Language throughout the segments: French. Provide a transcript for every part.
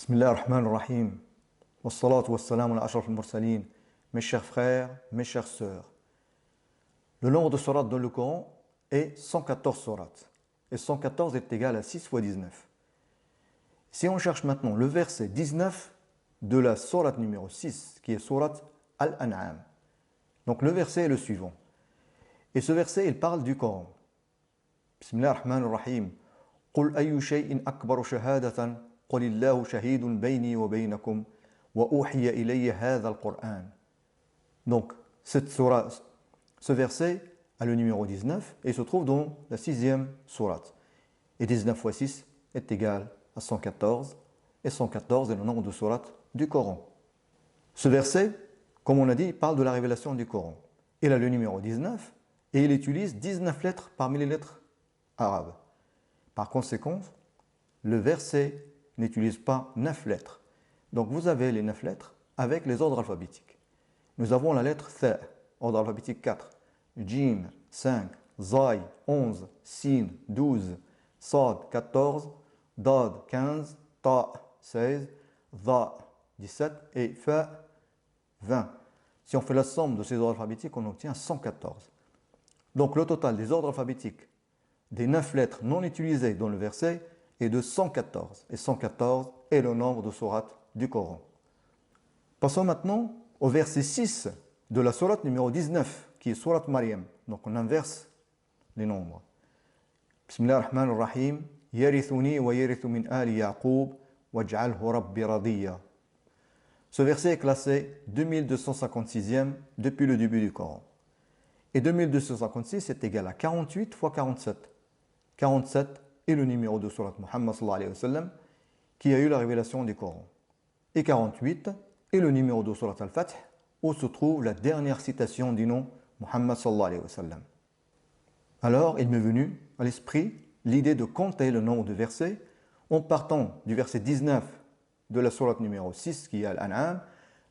Bismillah ar-Rahman ar-Rahim. Wassalatu wassalamu ala ashraf al-mursalin. Mes chers frères, mes chères sœurs. Le nombre de sourates dans le Coran est 114 sourates. Et 114 est égal à 6 fois 19. Si on cherche maintenant le verset 19 de la sourate numéro 6, qui est sourate Al-An'am. Donc le verset est le suivant. Et ce verset, il parle du Coran. Bismillah ar-Rahman ar-Rahim. قل أي شيء أكبر شهادة قل الله شهيد بيني وبينكم وأوحي إلي هذا القرآن. Donc, ce verset a le numéro 19 et se trouve dans la 6e sourate. Et 19 fois 6 est égal à 114 et 114 est le nombre de sourates du Coran. Ce verset, comme on a dit, parle de la révélation du Coran. Il a le numéro 19 et il utilise 19 lettres parmi les lettres arabes. Par conséquent, le verset n'utilise pas 9 lettres. Donc vous avez les 9 lettres avec les ordres alphabétiques. Nous avons la lettre Tha, ordre alphabétique 4, Jim 5, Zay 11, Sin 12, Sad 14, Dad 15, Ta 16, Dha 17 et Fa 20. Si on fait la somme de ces ordres alphabétiques, on obtient 114. Donc le total des ordres alphabétiques des 9 lettres non utilisées dans le verset est de 114. Et 114 est le nombre de sourates du Coran. Passons maintenant au verset 6 de la sourate numéro 19, qui est sourate Maryam. Donc on inverse les nombres. Bismillah ar-Rahman ar-Rahim. Yarithuni wa yarithu min ali Yaqub waj'alhu rabbi radiya. Ce verset est classé 2256e depuis le début du Coran. Et 2256 est égal à 48 fois 47. 47 est le numéro de sourate Muhammad sallallahu alayhi wa sallam qui a eu la révélation du Coran. Et 48 est le numéro de sourate Al-Fath où se trouve la dernière citation du nom Muhammad sallallahu alayhi wa sallam. Alors, il m'est venu à l'esprit l'idée de compter le nombre de versets en partant du verset 19 de la sourate numéro 6 qui est Al-An'am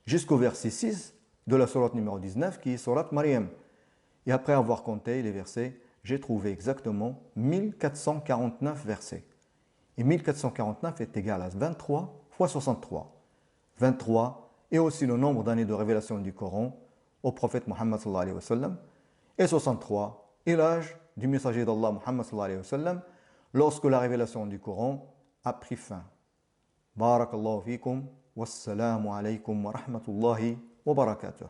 jusqu'au verset 6 de la sourate numéro 19 qui est sourate Maryam. Et après avoir compté les versets, j'ai trouvé exactement 1449 versets. Et 1449 est égal à 23 fois 63. 23 est aussi le nombre d'années de révélation du Coran au prophète Muhammad sallallahu alayhi wa sallam. Et 63 est l'âge du messager d'Allah Muhammad sallallahu alayhi wa sallam lorsque la révélation du Coran a pris fin. Barakallahu fikum, wassalamu alaykum wa rahmatullahi wa barakatuh.